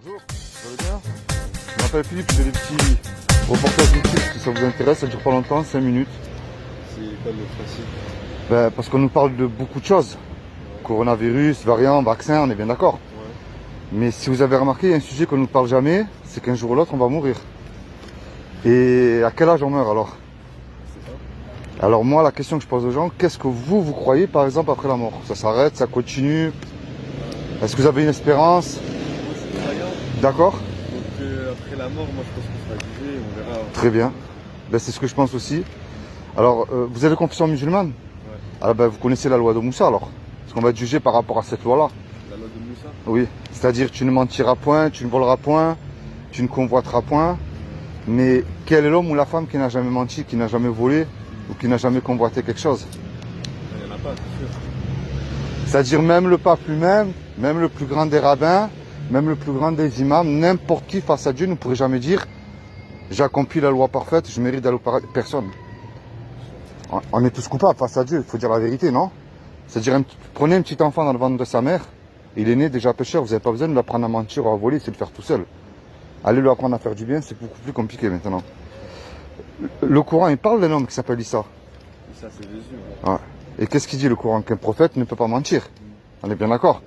Bonjour, vous allez bien? Je m'appelle Philippe, je fais des petits reportages YouTube, si ça vous intéresse, ça dure pas longtemps, 5 minutes. C'est quoi le principe? Parce qu'on nous parle de beaucoup de choses. Ouais. Coronavirus, variants, vaccins, on est bien d'accord. Ouais. Mais si vous avez remarqué, il y a un sujet qu'on ne nous parle jamais, c'est qu'un jour ou l'autre, on va mourir. Et à quel âge on meurt alors? Alors moi, la question que je pose aux gens, qu'est-ce que vous croyez par exemple après la mort? Ça s'arrête, ça continue? Est-ce que vous avez une espérance? Moi, je suis croyant. D'accord. Donc après la mort, moi je pense qu'on sera jugé, on verra. Très bien. C'est ce que je pense aussi. Alors, vous avez confession musulmane? Ouais. Alors, vous connaissez la loi de Moussa alors? Parce qu'on va être jugé par rapport à cette loi-là. La loi de Moussa? Oui. C'est-à-dire, tu ne mentiras point, tu ne voleras point, tu ne convoiteras point. Mais quel est l'homme ou la femme qui n'a jamais menti, qui n'a jamais volé ou qui n'a jamais convoité quelque chose? Il n'y en a pas, c'est sûr. C'est-à-dire même le pape lui-même, même le plus grand des rabbins, même le plus grand des imams, n'importe qui face à Dieu ne pourrait jamais dire « j'ai accompli la loi parfaite, je mérite d'aller au paradis ». Personne. On est tous coupables face à Dieu, il faut dire la vérité, non? C'est-à-dire, prenez un petit enfant dans le ventre de sa mère, il est né déjà pécheur, vous n'avez pas besoin de l'apprendre à mentir ou à voler, c'est de le faire tout seul. Allez lui apprendre à faire du bien, c'est beaucoup plus compliqué maintenant. Le Coran, il parle d'un homme qui s'appelle Issa. Issa, c'est Jésus. Ouais. Et qu'est-ce qu'il dit le Coran? Qu'un prophète ne peut pas mentir. On est bien d'accord?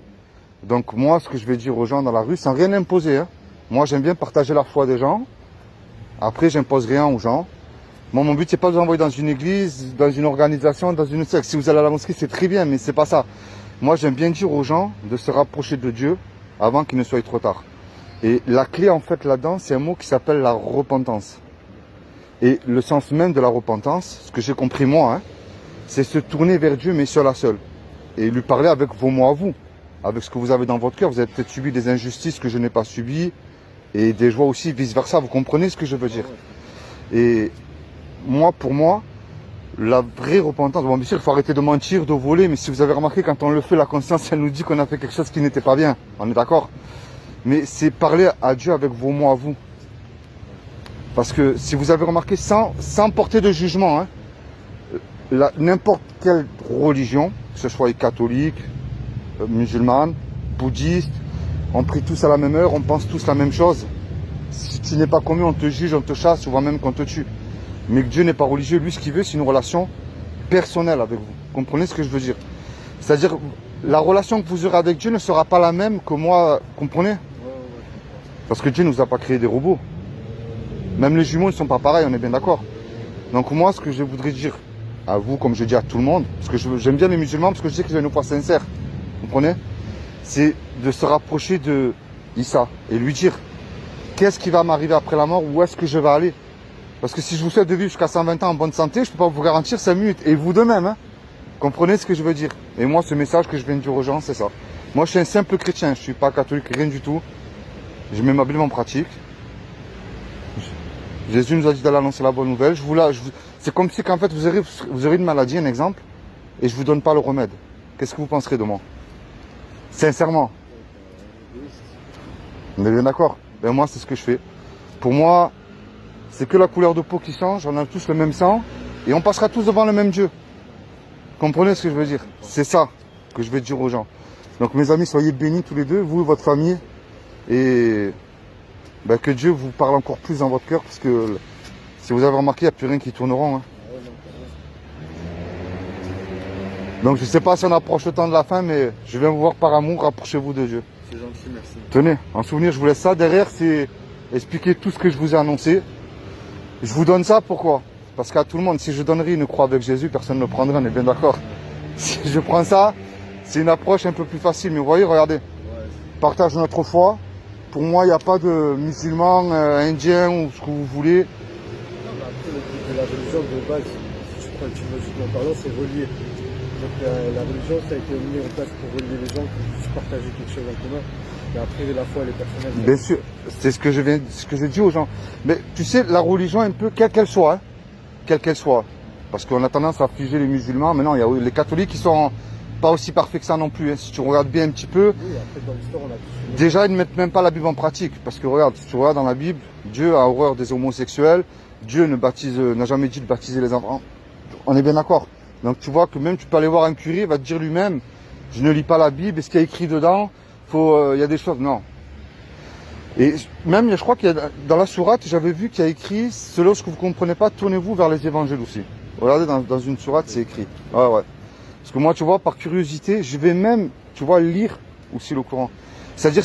Donc moi, ce que je vais dire aux gens dans la rue, sans rien imposer, hein. Moi, j'aime bien partager la foi des gens. Après, j'impose rien aux gens. Moi, mon but, c'est pas de vous envoyer dans une église, dans une organisation, dans une secte. Si vous allez à la mosquée, c'est très bien, mais c'est pas ça. Moi, j'aime bien dire aux gens de se rapprocher de Dieu avant qu'il ne soit trop tard. Et la clé, en fait, là-dedans, c'est un mot qui s'appelle la repentance. Et le sens même de la repentance, ce que j'ai compris moi, hein, c'est se tourner vers Dieu, mais seul à seul. Et lui parler avec vos mots à vous, avec ce que vous avez dans votre cœur. Vous avez peut-être subi des injustices que je n'ai pas subies, et des joies aussi, vice-versa. Vous comprenez ce que je veux dire? Et moi, pour moi, la vraie repentance, bon, bien sûr, il faut arrêter de mentir, de voler, mais si vous avez remarqué, quand on le fait, la conscience, elle nous dit qu'on a fait quelque chose qui n'était pas bien. On est d'accord? Mais c'est parler à Dieu avec vos mots à vous. Parce que si vous avez remarqué, sans porter de jugement, hein, n'importe quelle religion, que ce soit catholique, musulmane, bouddhiste, on prie tous à la même heure, on pense tous la même chose. Si tu n'es pas commis, on te juge, on te chasse, ou voire même qu'on te tue. Mais que Dieu n'est pas religieux, lui ce qu'il veut, c'est une relation personnelle avec vous. Vous comprenez ce que je veux dire? C'est-à-dire, la relation que vous aurez avec Dieu ne sera pas la même que moi, comprenez? Parce que Dieu ne nous a pas créé des robots. Même les jumeaux ne sont pas pareils, on est bien d'accord. Donc moi, ce que je voudrais dire à vous, comme je dis à tout le monde, parce que j'aime bien les musulmans, parce que je sais qu'ils ont une foi sincère, vous comprenez? C'est de se rapprocher de Issa et lui dire, qu'est-ce qui va m'arriver après la mort, où est-ce que je vais aller? Parce que si je vous souhaite de vivre jusqu'à 120 ans en bonne santé, je ne peux pas vous garantir 5 minutes. Et vous de même, hein? Comprenez ce que je veux dire? Et moi, ce message que je viens de dire aux gens, c'est ça. Moi, je suis un simple chrétien, je ne suis pas catholique, rien du tout. Je mets ma Bible en pratique. Jésus nous a dit d'aller annoncer la bonne nouvelle. C'est comme si qu'en fait vous aurez une maladie, un exemple, et je vous donne pas le remède. Qu'est-ce que vous penserez de moi? Sincèrement. On est bien d'accord? Ben moi c'est ce que je fais. Pour moi, c'est que la couleur de peau qui change, on a tous le même sang, et on passera tous devant le même Dieu. Comprenez ce que je veux dire? C'est ça que je vais dire aux gens. Donc mes amis, soyez bénis tous les deux, vous et votre famille, et que Dieu vous parle encore plus dans votre cœur, parce que si vous avez remarqué, il n'y a plus rien qui tourneront. Hein. Donc je ne sais pas si on approche le temps de la fin, mais je viens vous voir par amour, rapprochez-vous de Dieu. C'est gentil, merci. Tenez, en souvenir, je vous laisse ça. Derrière, c'est expliquer tout ce que je vous ai annoncé. Je vous donne ça, pourquoi? Parce qu'à tout le monde, si je donnerais une croix avec Jésus, personne ne le prendrait, on est bien d'accord. Si je prends ça, c'est une approche un peu plus facile. Mais vous voyez, regardez, partage notre foi. Pour moi, il n'y a pas de musulmans, indiens ou ce que vous voulez. Non, mais après, le but de la religion de base, si tu prends étymologiquement parlant, c'est relier. Donc la religion, ça a été mis en place pour relier les gens, pour juste partager quelque chose en commun. Et après, la foi, elle est personnelle. Bien sûr, c'est ce que je dis aux gens. Mais tu sais, la religion, un peu, quelle qu'elle soit, hein, quelle qu'elle soit. Parce qu'on a tendance à figer les musulmans. Maintenant, il y a les catholiques qui sont pas aussi parfaits que ça non plus. Hein. Si tu regardes bien un petit peu, oui, après, dans l'histoire, on a tous... Déjà, ils ne mettent même pas la Bible en pratique. Parce que regarde, si tu regardes dans la Bible, Dieu a horreur des homosexuels. Dieu n'a jamais dit de baptiser les enfants. On est bien d'accord. Donc tu vois que même tu peux aller voir un curé, il va te dire lui-même, je ne lis pas la Bible, est-ce qu'il y a écrit dedans? Il y a des choses. Non. Et même, je crois qu'il y a, dans la sourate, j'avais vu qu'il y a écrit, selon ce que vous comprenez pas, tournez-vous vers les évangiles aussi. Regardez, dans une sourate, c'est écrit. Ouais, ouais. Parce que moi, tu vois, par curiosité, je vais même, tu vois, lire aussi le Coran. C'est-à-dire,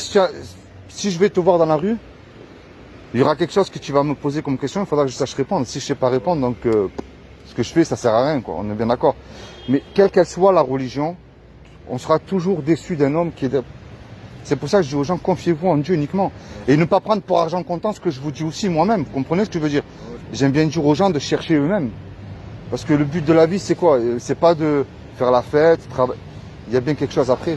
si je vais te voir dans la rue, il y aura quelque chose que tu vas me poser comme question, il faudra que je sache répondre. Si je sais pas répondre, donc, ce que je fais, ça sert à rien, quoi. On est bien d'accord. Mais quelle qu'elle soit la religion, on sera toujours déçu d'un homme qui est... C'est pour ça que je dis aux gens, confiez-vous en Dieu uniquement. Et ne pas prendre pour argent comptant ce que je vous dis aussi moi-même. Vous comprenez ce que je veux dire? J'aime bien dire aux gens de chercher eux-mêmes. Parce que le but de la vie, c'est quoi? C'est pas de faire la fête, travailler. Il y a bien quelque chose après.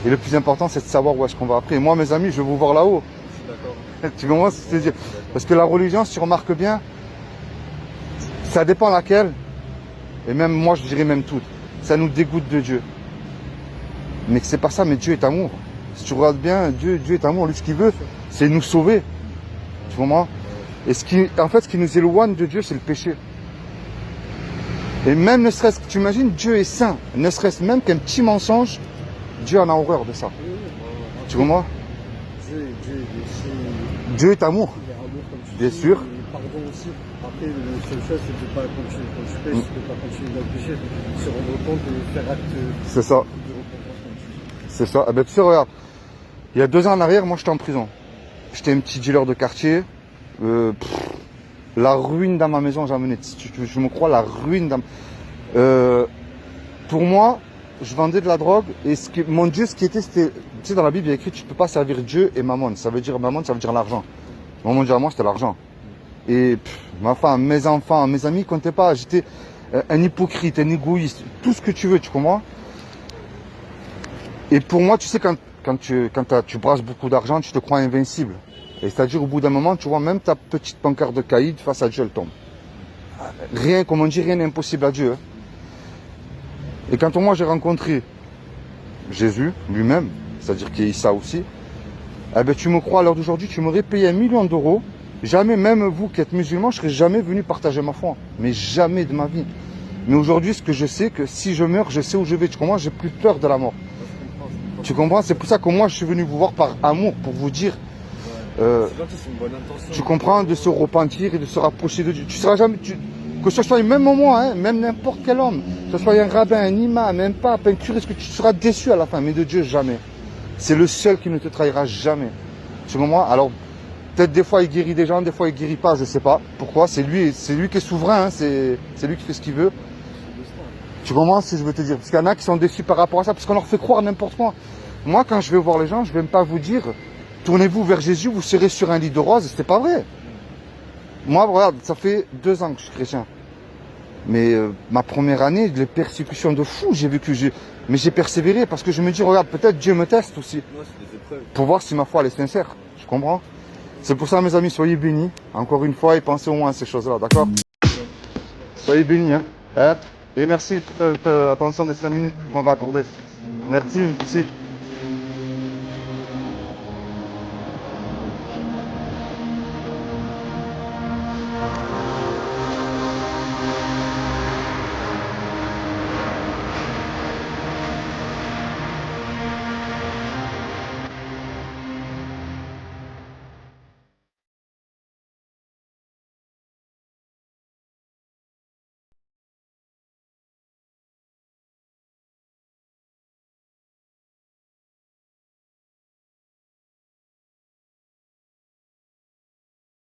Et le plus important, c'est de savoir où est-ce qu'on va après. Et moi, mes amis, je vais vous voir là-haut. Je suis d'accord. Tu comprends ce que je veux dire? Parce que la religion, si tu remarques bien, ça dépend laquelle. Et même moi, je dirais même toutes. Ça nous dégoûte de Dieu. Mais c'est pas ça, mais Dieu est amour. Si tu regardes bien, Dieu est amour. Lui, ce qu'il veut, c'est nous sauver. Tu comprends? Et en fait, ce qui nous éloigne de Dieu, c'est le péché. Et même ne serait-ce que, tu imagines, Dieu est saint. Ne serait-ce même qu'un petit mensonge, Dieu en a horreur de ça. Tu comprends? Dieu est amour. Il est amour, comme tu Bien dis, sûr. et pardon aussi. Après, la seule chose, c'est de ne pas continuer quand tu pêches, de ne pas continuer dans le péché, de se rendre compte et faire acte C'est ça. de repentance, comme tu dis. C'est ça. Eh ben, tu sais, regarde. Il y a 2 ans en arrière, moi, j'étais en prison. J'étais un petit dealer de quartier. La ruine dans ma maison, j'ai amené. Je me crois la ruine dans... pour moi, je vendais de la drogue et mon Dieu, ce qui était, c'était, tu sais, dans la Bible, il y a écrit, tu peux pas servir Dieu et mammon. Ça veut dire mammon, ça veut dire l'argent. Mon Dieu à moi, c'était l'argent. Et ma femme, mes enfants, mes amis, comptaient pas. J'étais un hypocrite, un égoïste, tout ce que tu veux, tu comprends? Et pour moi, tu sais, quand tu brasses beaucoup d'argent, tu te crois invincible. Et c'est-à-dire, au bout d'un moment, tu vois, même ta petite pancarte de caïd, face à Dieu, elle tombe. Rien, comme on dit, rien n'est impossible à Dieu. Hein. Et quand moi j'ai rencontré Jésus lui-même, c'est-à-dire qu'il y a Issa aussi, eh ben, tu me crois, à l'heure d'aujourd'hui, tu m'aurais payé 1 million d'euros. Jamais, même vous qui êtes musulman, je serais jamais venu partager ma foi. Mais jamais de ma vie. Mais aujourd'hui, ce que je sais, que si je meurs, je sais où je vais. Tu comprends? J'ai plus peur de la mort. Tu comprends? C'est pour ça que moi, je suis venu vous voir par amour, pour vous dire... C'est gentil, c'est une bonne intention. Tu comprends? De se repentir et de se rapprocher de Dieu. Tu seras jamais... que ce soit même moi, hein, même n'importe quel homme, que ce soit un rabbin, un imam, un pape, un curé, est-ce que tu seras déçu à la fin? Mais de Dieu, jamais. C'est le seul qui ne te trahira jamais. Tu comprends? Alors, peut-être des fois il guérit des gens, des fois il guérit pas, je sais pas. Pourquoi? C'est lui qui est souverain, hein, c'est lui qui fait ce qu'il veut. Tu comprends ce que je veux te dire? Parce qu'il y en a qui sont déçus par rapport à ça, parce qu'on leur fait croire n'importe quoi. Moi, quand je vais voir les gens, je vais même pas vous dire, tournez-vous vers Jésus, vous serez sur un lit de rose, c'est pas vrai. Moi, regarde, ça fait 2 ans que je suis chrétien. Mais ma première année, les persécutions de fou, j'ai vécu. Mais j'ai persévéré parce que je me dis, regarde, peut-être Dieu me teste aussi. Moi, c'est des épreuves. Pour voir si ma foi elle est sincère. Je comprends? C'est pour ça, mes amis, soyez bénis. Encore une fois, et pensez au moins à ces choses-là, d'accord? Soyez bénis, hein? Et merci de l'attention des 5 minutes qu'on va accorder. Merci.